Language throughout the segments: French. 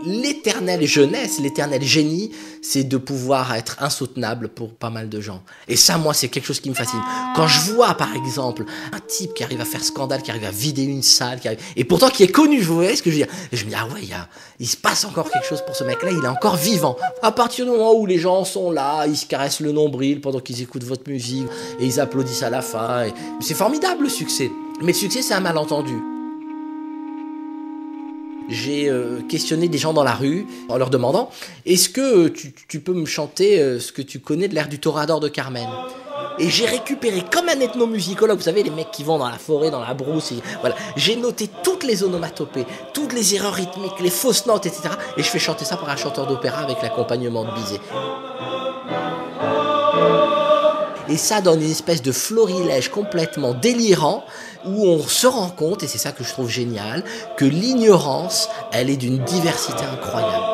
L'éternelle jeunesse, l'éternel génie, c'est de pouvoir être insoutenable pour pas mal de gens. Et ça, moi, c'est quelque chose qui me fascine. Quand je vois, par exemple, un type qui arrive à faire scandale, qui arrive à vider une salle, et pourtant qui est connu, vous voyez ce que je veux dire? Et je me dis, ah ouais, il se passe encore quelque chose pour ce mec-là, il est encore vivant. À partir du moment où les gens sont là, ils se caressent le nombril pendant qu'ils écoutent votre musique, et ils applaudissent à la fin. C'est formidable, le succès. Mais le succès, c'est un malentendu. J'ai questionné des gens dans la rue en leur demandant « Est-ce que tu peux me chanter ce que tu connais de l'air du Torador de Carmen ?» Et j'ai récupéré, comme un ethnomusicologue, vous savez, les mecs qui vont dans la forêt, dans la brousse, voilà. J'ai noté toutes les onomatopées, toutes les erreurs rythmiques, les fausses notes, etc. Et je fais chanter ça par un chanteur d'opéra avec l'accompagnement de Bizet. Et ça donne une espèce de florilège complètement délirant où on se rend compte, et c'est ça que je trouve génial, que l'ignorance, elle est d'une diversité incroyable.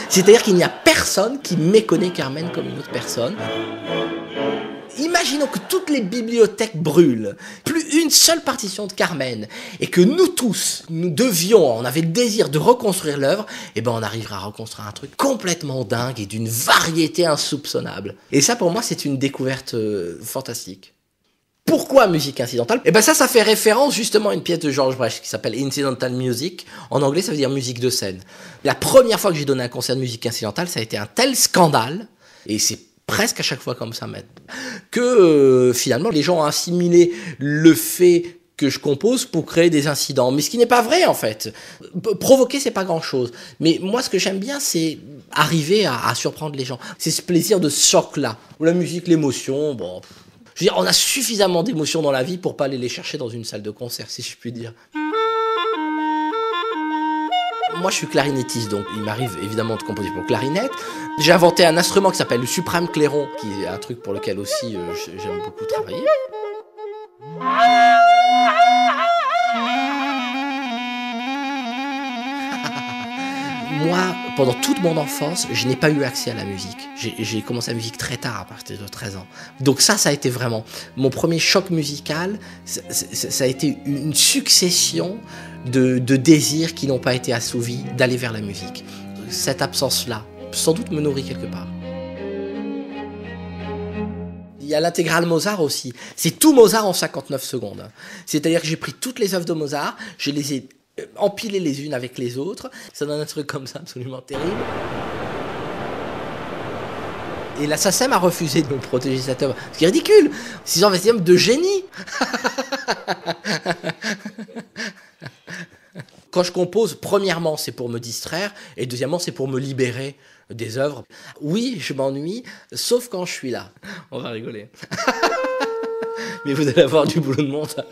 C'est-à-dire qu'il n'y a personne qui méconnaît Carmen comme une autre personne. Imaginons que toutes les bibliothèques brûlent, plus une seule partition de Carmen, et que nous tous, on avait le désir de reconstruire l'œuvre, et ben on arrivera à reconstruire un truc complètement dingue et d'une variété insoupçonnable. Et ça, pour moi, c'est une découverte fantastique. Pourquoi musique incidentale? Et ben ça fait référence justement à une pièce de George Brecht qui s'appelle Incidental Music. En anglais, ça veut dire musique de scène. La première fois que j'ai donné un concert de musique incidentale, ça a été un tel scandale, et c'est presque à chaque fois comme ça maintenant, que finalement les gens ont assimilé le fait que je compose pour créer des incidents. Mais ce qui n'est pas vrai en fait. Provoquer, c'est pas grand chose. Mais moi, ce que j'aime bien, c'est arriver à surprendre les gens. C'est ce plaisir de ce choc-là. La musique, l'émotion, bon... Je veux dire, on a suffisamment d'émotions dans la vie pour pas aller les chercher dans une salle de concert, si je puis dire. Moi, je suis clarinettiste, donc il m'arrive évidemment de composer pour clarinette. J'ai inventé un instrument qui s'appelle le suprême clairon, qui est un truc pour lequel aussi j'aime beaucoup travailler. Moi, pendant toute mon enfance, je n'ai pas eu accès à la musique. J'ai commencé la musique très tard, à partir de 13 ans. Donc ça a été vraiment mon premier choc musical. Ça a été une succession de désirs qui n'ont pas été assouvis d'aller vers la musique. Cette absence-là, sans doute me nourrit quelque part. Il y a l'intégrale Mozart aussi. C'est tout Mozart en 59 secondes. C'est-à-dire que j'ai pris toutes les œuvres de Mozart, je les ai empilées les unes avec les autres. Ça donne un truc comme ça, absolument terrible. Et la SACEM a refusé de me protéger cette œuvre. Ce qui est ridicule. 620e de génie. Quand je compose, premièrement, c'est pour me distraire, et deuxièmement, c'est pour me libérer des œuvres. Oui, je m'ennuie, sauf quand je suis là. On va rigoler. Mais vous allez avoir du boulot de montage.